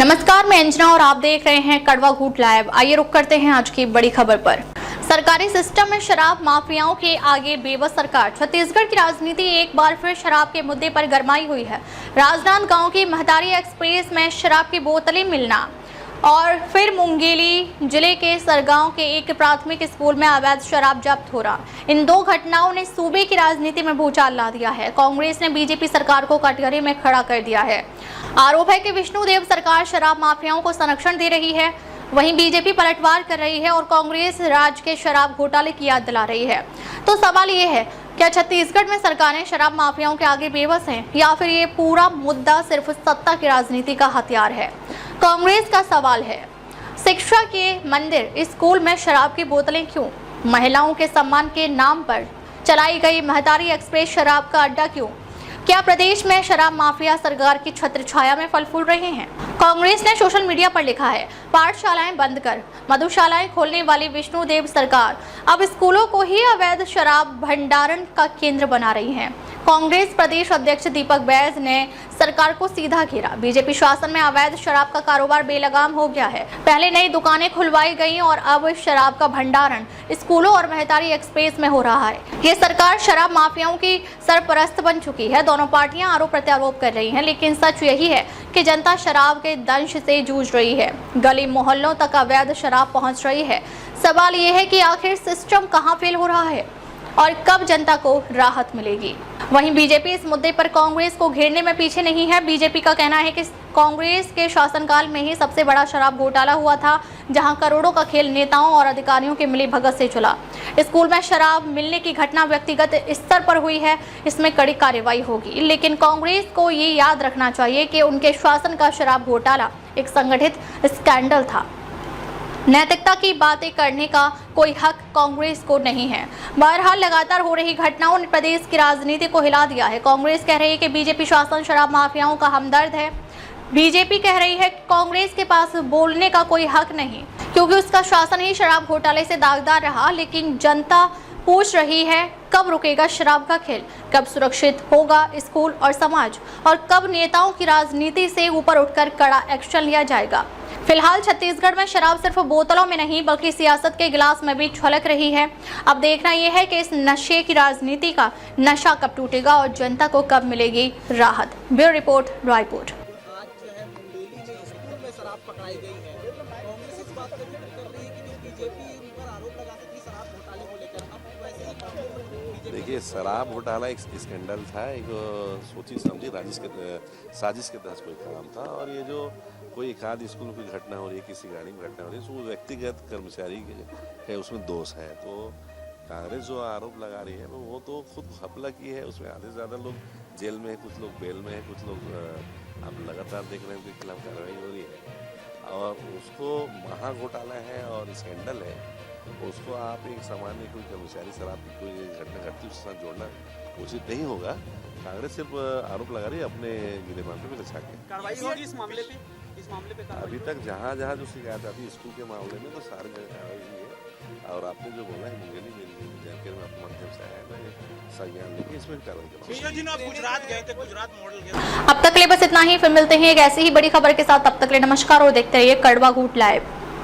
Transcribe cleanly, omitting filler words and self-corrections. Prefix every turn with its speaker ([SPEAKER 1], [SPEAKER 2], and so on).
[SPEAKER 1] नमस्कार, मैं अंजना और आप देख रहे हैं कड़वा घूट लाइव। आइए रुक करते हैं आज की बड़ी खबर पर। सरकारी सिस्टम में शराब माफियाओं के आगे बेबस सरकार। छत्तीसगढ़ की राजनीति एक बार फिर शराब के मुद्दे पर गरमाई हुई है। राजनांदगांव की महतारी एक्सप्रेस में शराब की बोतलें मिलना और फिर मुंगेली जिले के सरगांव के एक प्राथमिक स्कूल में अवैध शराब जब्त हो रहा। इन दो घटनाओं ने सूबे की राजनीति में भूचाल ला दिया है। कांग्रेस ने बीजेपी सरकार को कटघरे में खड़ा कर दिया है। आरोप है कि विष्णुदेव सरकार शराब माफियाओं को संरक्षण दे रही है, वहीं बीजेपी पलटवार कर रही है और कांग्रेस राज्य के शराब घोटाले की याद दिला रही है। तो सवाल ये है, क्या छत्तीसगढ़ में सरकारें शराब माफियाओं के आगे बेबस हैं या फिर ये पूरा मुद्दा सिर्फ सत्ता की राजनीति का हथियार है? कांग्रेस का सवाल है, शिक्षा के मंदिर स्कूल में शराब की बोतलें क्यों? महिलाओं के सम्मान के नाम पर चलाई गई महतारी एक्सप्रेस शराब का अड्डा क्यों? क्या प्रदेश में शराब माफिया सरकार की छत्र छाया में फल फूल रहे हैं? कांग्रेस ने सोशल मीडिया पर लिखा है, पाठशालाएं बंद कर मधुशालाएं खोलने वाली विष्णुदेव सरकार अब स्कूलों को ही अवैध शराब भंडारण का केंद्र बना रही है। कांग्रेस प्रदेश अध्यक्ष दीपक बैज ने सरकार को सीधा घेरा। बीजेपी शासन में अवैध शराब का कारोबार बेलगाम हो गया है। पहले नई दुकानें खुलवाई गई और अब शराब का भंडारण स्कूलों और महतारी एक्सप्रेस में हो रहा है। ये सरकार शराब माफियाओं की सरपरस्त बन चुकी है। दोनों पार्टियां आरोप प्रत्यारोप कर रही हैं, लेकिन सच यही है कि जनता शराब के दंश से जूझ रही है। गली मोहल्लों तक अवैध शराब पहुंच रही है। सवाल ये है कि आखिर सिस्टम कहां फेल हो रहा है और कब जनता को राहत मिलेगी? वहीं बीजेपी इस मुद्दे पर कांग्रेस को घेरने में पीछे नहीं है। बीजेपी का कहना है कि कांग्रेस के शासनकाल में ही सबसे बड़ा शराब घोटाला हुआ था, जहां करोड़ों का खेल नेताओं और अधिकारियों के मिलीभगत से चला। स्कूल में शराब मिलने की घटना व्यक्तिगत स्तर पर हुई है, इसमें कड़ी कार्रवाई होगी। लेकिन कांग्रेस को ये याद रखना चाहिए कि उनके शासन का शराब घोटाला एक संगठित स्कैंडल था। नैतिकता की बातें करने का कोई हक कांग्रेस को नहीं है। बहरहाल लगातार हो रही घटनाओं ने प्रदेश की राजनीति को हिला दिया है। कांग्रेस कह रही है कि बीजेपी शासन शराब माफियाओं का हमदर्द है। बीजेपी कह रही है कि कांग्रेस के पास बोलने का कोई हक नहीं, क्योंकि उसका शासन ही शराब घोटाले से दागदार रहा। लेकिन जनता पूछ रही है, कब रुकेगा शराब का खेल? कब सुरक्षित होगा स्कूल और समाज? और कब नेताओं की राजनीति से ऊपर उठकर कड़ा एक्शन लिया जाएगा? फिलहाल छत्तीसगढ़ में शराब सिर्फ बोतलों में नहीं बल्कि सियासत के गिलास में भी छलक रही है। अब देखना यह है कि इस नशे की राजनीति का नशा कब टूटेगा और जनता को कब मिलेगी राहत। Bureau report, Raipur.
[SPEAKER 2] देखिए, शराब घोटाला एक स्कैंडल था, एक सोची समझी साजिश के तहत कोई काम था। और ये जो कोई एक आध स्कूल में कोई घटना हो रही है, किसी गाड़ी में घटना हो रही है, तो व्यक्तिगत कर्मचारी है उसमें दोष है। तो कांग्रेस जो आरोप लगा रही है वो तो खुद घपला की है। उसमें आधे से ज़्यादा लोग जेल में है, कुछ लोग बेल में है, कुछ लोग आप लगातार देख रहे हैं उनके खिलाफ कार्रवाई हो रही है। और उसको महा घोटाला है और स्कैंडल है, उसको आप एक सामान्य कोई कर्मचारी शराब की कोई घटना घटती उसके साथ जोड़ना उचित नहीं होगा। कांग्रेस सिर्फ आरोप लगा रही है अपने गिरेबान पे लगा के।
[SPEAKER 3] कार्रवाई होगी इस मामले पे
[SPEAKER 2] अभी तक जहाँ जो शिकायत आती है स्कूल के मामले में तो सारी जगह कार्रवाई हुई है। और आपने जो बोला है मुंगेली मेरी जानकारी में आपके माध्यम से आया है, संज्ञान लेके इसमें कार्रवाई
[SPEAKER 3] आप गुजरात गए थे, गुजरात मॉडल गए।
[SPEAKER 1] अब तक के लिए बस इतना ही। फिर मिलते हैं एक ऐसी ही बड़ी खबर के साथ। तब तक के लिए नमस्कार और देखते रहिए कड़वा घूट लाइव।